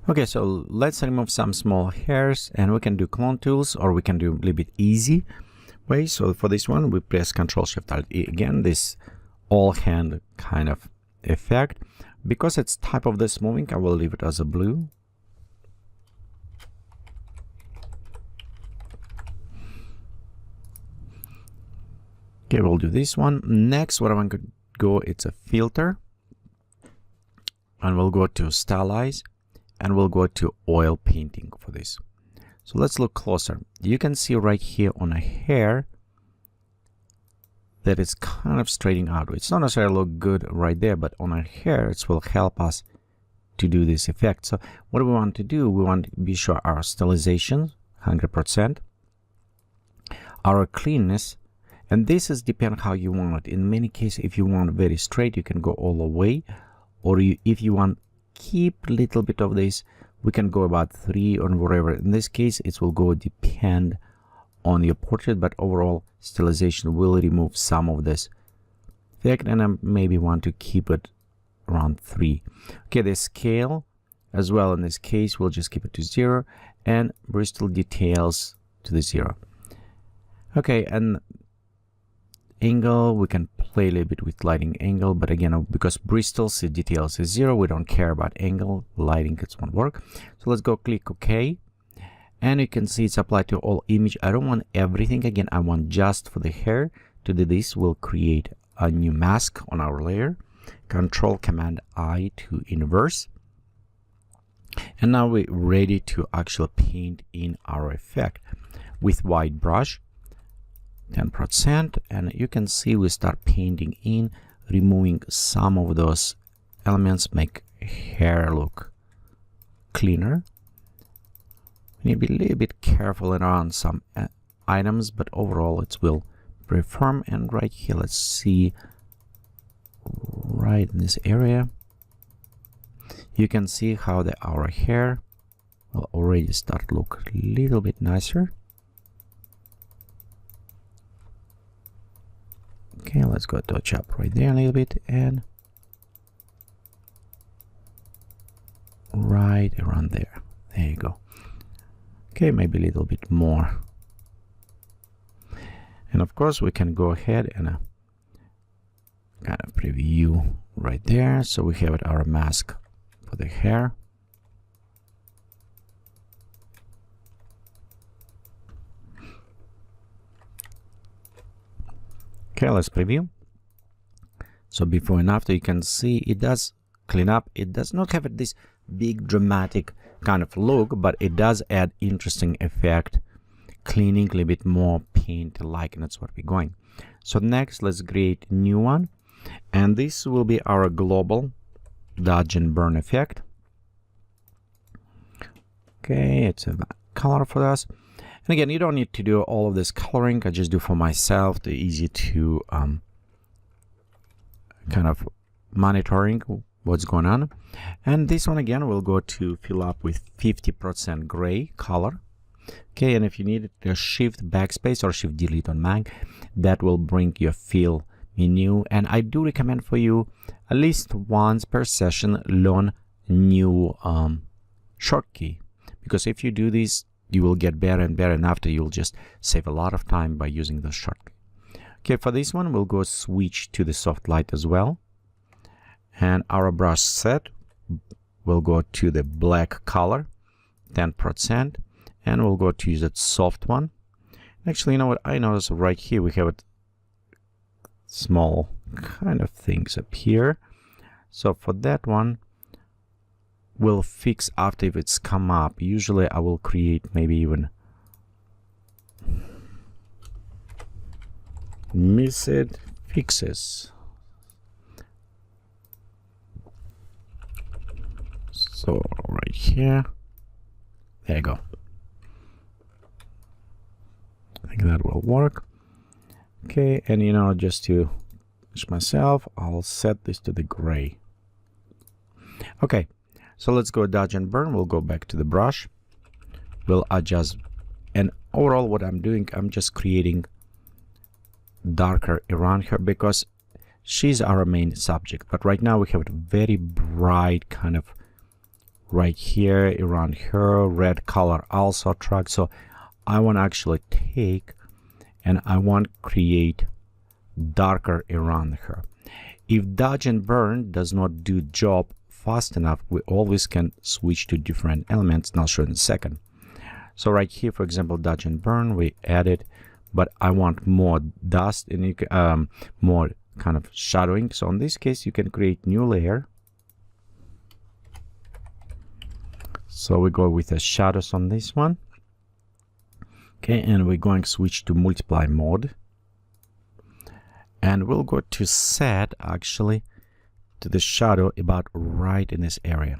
Okay, so let's remove some small hairs, and we can do clone tools, or we can do a little bit easy way. So for this one, we press Ctrl-Shift-Alt-E again, this all hand kind of effect. Because it's type of this moving, I will leave it as a blue. Okay, we'll do this one. Next, what I want to go, it's a filter. And we'll go to stylize, and we'll go to oil painting for this. So let's look closer. You can see right here on a hair that it's kind of straightening out. It's not necessarily look good right there, but on our hair, it will help us to do this effect. So what we want to do, we want to be sure our stylization, 100%, our cleanness, and this is depend how you want it. In many cases, if you want very straight, you can go all the way, or if you want keep a little bit of this, we can go about 3 or whatever. In this case, it will go depend on your portrait, but overall stylization will remove some of this effect, and I maybe want to keep it around 3. Okay, the scale as well in this case, we'll just keep it to 0, and Bristol details to the 0. Okay, and angle, we can play a little bit with lighting angle, but again, because Bristol's details is 0, we don't care about angle. Lighting, it won't work. So let's go click OK, and you can see it's applied to all image. I don't want everything. Again, I want just for the hair. To do this, we'll create a new mask on our layer. Control Command I to inverse, and now we're ready to actually paint in our effect with white brush. 10%, and you can see we start painting in, removing some of those elements, make hair look cleaner. We need to be a little bit careful around some items, but overall it will perform. And right here, let's see, right in this area, you can see how our hair will already start to look a little bit nicer. Okay, let's go touch up right there a little bit, and right around there. There you go. Okay, maybe a little bit more. And of course, we can go ahead and kind of preview right there. So we have our mask for the hair. Okay, let's preview. So before and after, you can see it does clean up. It does not have this big dramatic kind of look, but it does add interesting effect, cleaning a little bit more paint like, and that's what we're going. So next, let's create a new one, and this will be our global dodge and burn effect. Okay, it's a color for us. And again, you don't need to do all of this coloring. I just do for myself, the easy to kind of monitoring what's going on. And this one again, we'll go to fill up with 50% gray color. Okay, and if you need a Shift Backspace or Shift Delete on Mac, that will bring your fill menu. And I do recommend for you at least once per session learn new short key, because if you do this, you will get better and better, and after you'll just save a lot of time by using the shortcut. Okay, for this one, we'll go switch to the soft light as well. And our brush set will go to the black color, 10%, and we'll go to use that soft one. Actually, you know what? I noticed right here we have a small kind of things up here. So for that one, we'll fix after if it's come up. Usually I will create maybe even missed fixes. So right here, there you go. I think that will work. Okay, and you know, just to push myself, I'll set this to the gray. Okay. So let's go dodge and burn. We'll go back to the brush. We'll adjust. And overall, what I'm doing, I'm just creating darker around her because she's our main subject. But right now we have a very bright kind of right here around her, red color also attract. So I want to actually take and I want to create darker around her. If dodge and burn does not do job fast enough, we always can switch to different elements, and I'll show in a second. So right here, for example, dodge and burn, we added, but I want more dust and you can, more kind of shadowing. So in this case, you can create new layer. So we go with the shadows on this one. Okay, and we're going to switch to multiply mode. And we'll go to set actually to the shadow about right in this area.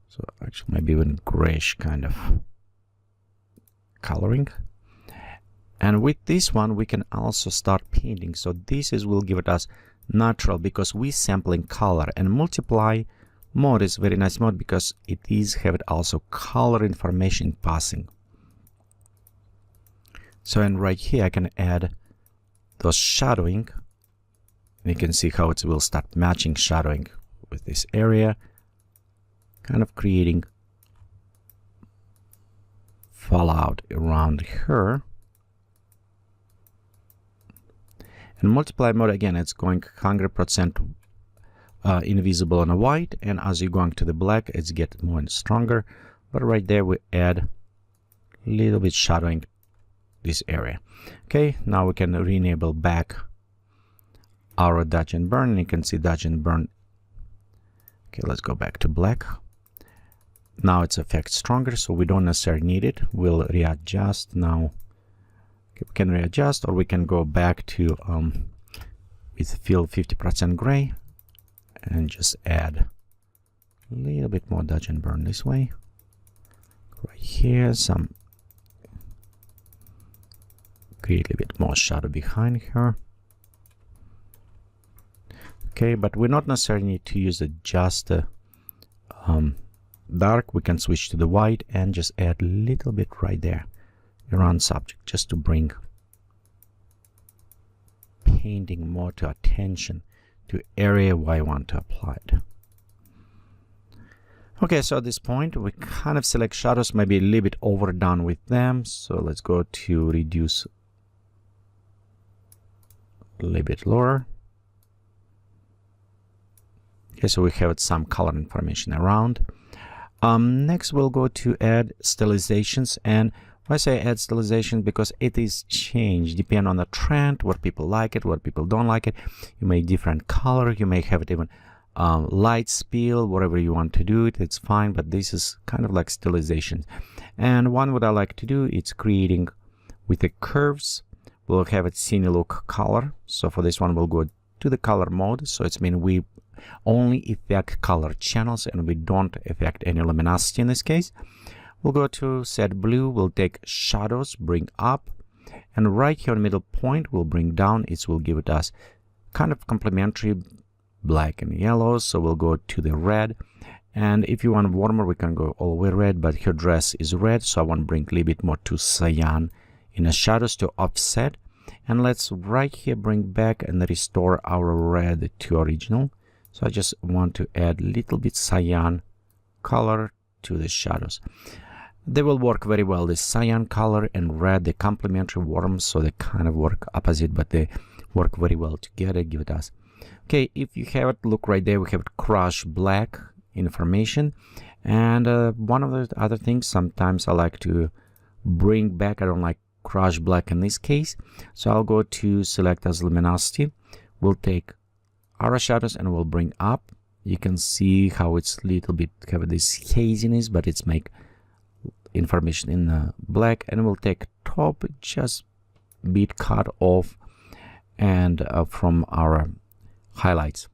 So actually maybe even grayish kind of coloring. And with this one, we can also start painting. So this is will give it us natural because we sampling color, and multiply mode is very nice mode because it is have it also color information passing. So and right here I can add those shadowing, and you can see how it will start matching shadowing with this area, kind of creating fallout around her. And multiply mode again, it's going 100% invisible on a white, and as you're going to the black, it's get more and stronger. But right there we add a little bit shadowing this area. Okay, now we can re-enable back our dodge and burn, and you can see dodge and burn. Okay, let's go back to black. Now it's effect stronger, so we don't necessarily need it. We'll readjust now. Okay, we can readjust, or we can go back to with fill 50% gray and just add a little bit more dodge and burn this way. Right here, some create a bit more shadow behind her. Okay, but we not necessarily need to use it just dark. We can switch to the white and just add a little bit right there around subject, just to bring painting more to attention to area where I want to apply it. Okay, so at this point we kind of select shadows, maybe a little bit overdone with them. So let's go to reduce a little bit lower. Okay, so we have some color information around. Next we'll go to add stylizations, and why I say add stylization, because it is changed depending on the trend, what people like it, what people don't like it. You may different color, you may have it even light spill, whatever you want to do it, it's fine, but this is kind of like stylization. And one what I like to do, it's creating with the curves. We'll have it scene look color. So for this one we'll go to the color mode, so it's mean we only affect color channels and we don't affect any luminosity in this case. We'll go to set blue, we'll take shadows, bring up, and right here in the middle point we'll bring down. It will give it us kind of complementary black and yellow. So we'll go to the red, and if you want warmer we can go all the way red, but her dress is red, so I want to bring a little bit more to cyan in the shadows to offset. And let's right here bring back and restore our red to original. So I just want to add a little bit cyan color to the shadows. They will work very well, this cyan color and red, the complementary warm, so they kind of work opposite, but they work very well together, give it us. Okay, if you have it, look right there, we have crush black information. And one of the other things, sometimes I like to bring back, I don't like crush black in this case, so I'll go to select as luminosity. We'll take our shadows and we'll bring up. You can see how it's a little bit have this haziness, but it's make information in the black. And we'll take top, just bit cut off, and from our highlights.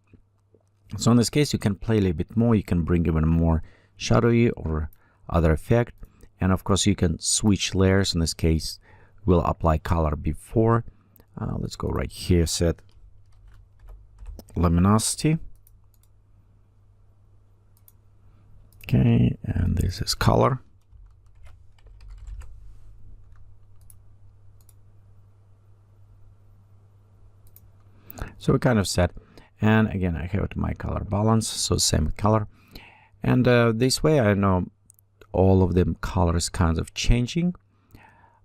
So in this case you can play a little bit more, you can bring even more shadowy or other effect, and of course you can switch layers. In this case we'll apply color before. Let's go right here, set luminosity. Okay, and this is color. So we kind of set, and again I have my color balance, so same color. And this way I know all of them colors kind of changing.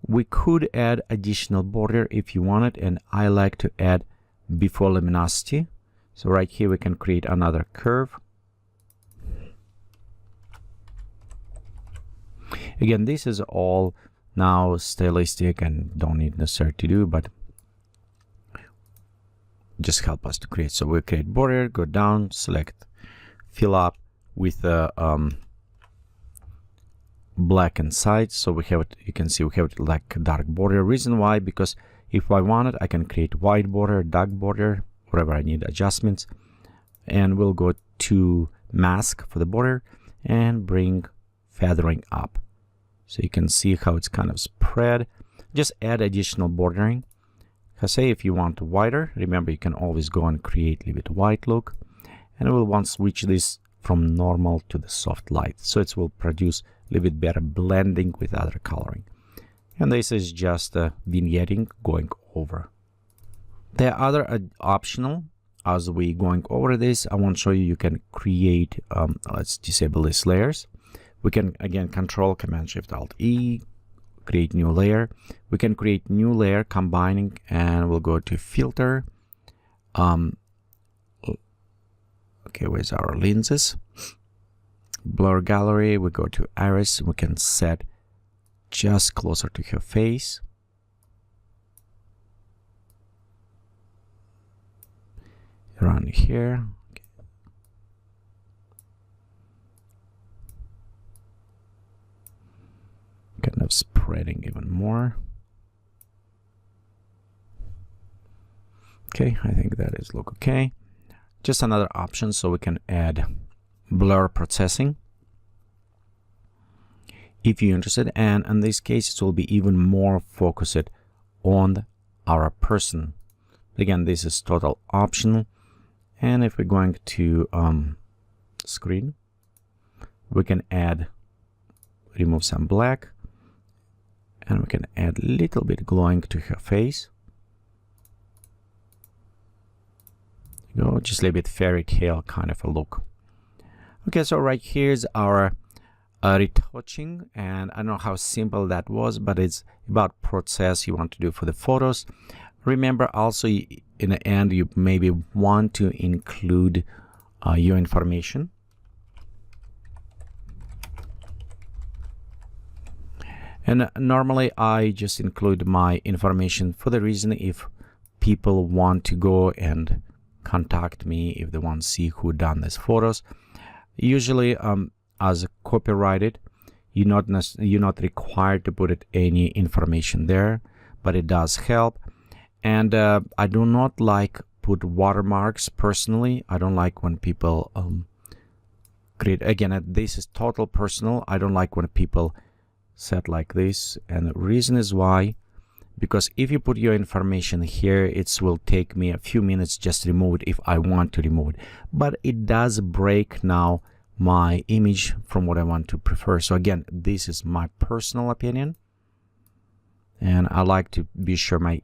We could add additional border if you want it, and I like to add before luminosity. So right here we can create another curve. Again, this is all now stylistic and don't need necessarily to do, but just help us to create. So we create border, go down, select fill up with a black inside. So we have it, you can see we have it like a dark border. Reason why, because if I want it, I can create white border, dark border, wherever I need adjustments. And we'll go to mask for the border and bring feathering up. So you can see how it's kind of spread. Just add additional bordering. Say if you want wider, remember you can always go and create a little bit white look. And we'll want to switch this from normal to the soft light. So it will produce a little bit better blending with other coloring. And this is just vignetting going over. There are other optional. As we going over this, I want to show you can create, let's disable these layers. We can again control Command Shift Alt E, create new layer. We can create new layer combining, and we'll go to filter. Okay, where's our lenses? Blur gallery, we go to iris, we can set just closer to her face. Around here. Kind of spreading even more. Okay, I think that is look okay. Just another option, so we can add blur processing if you're interested, and in this case it will be even more focused on our person. Again, this is total optional. And if we're going to screen, we can remove some black, and we can add a little bit glowing to her face. Go just a little bit fairy tale kind of a look. Okay, so right here's our retouching, and I don't know how simple that was, but it's about process you want to do for the photos. Remember also, in the end, you maybe want to include your information. And normally I just include my information for the reason if people want to go and contact me, if they want to see who done these photos. Usually as copyrighted, you're not required to put any information there, but it does help. And I do not like put watermarks personally. I don't like when people create, again, this is total personal. I don't like when people set like this, and the reason is why, because if you put your information here, it will take me a few minutes just to remove it if I want to remove it. But it does break now my image from what I want to prefer. So again, this is my personal opinion, and I like to be sure my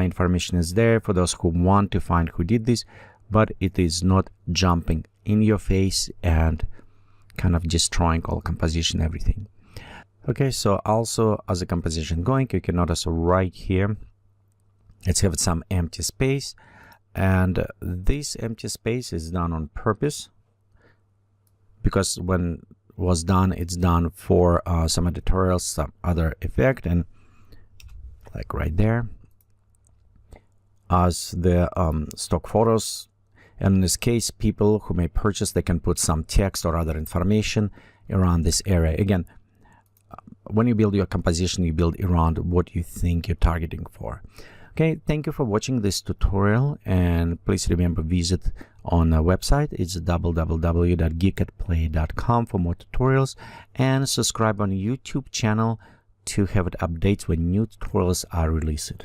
information is there for those who want to find who did this, but it is not jumping in your face and kind of destroying all composition, everything. Okay, so also as a composition going, you can notice right here, let's have some empty space, and this empty space is done on purpose, because when it was done, it's done for some editorials, some other effect, and like right there, as the stock photos. And in this case, people who may purchase, they can put some text or other information around this area. Again, when you build your composition, you build around what you think you're targeting for. Okay, thank you for watching this tutorial, and please remember visit on our website. It's www.geekatplay.com for more tutorials, and subscribe on YouTube channel to have updates when new tutorials are released.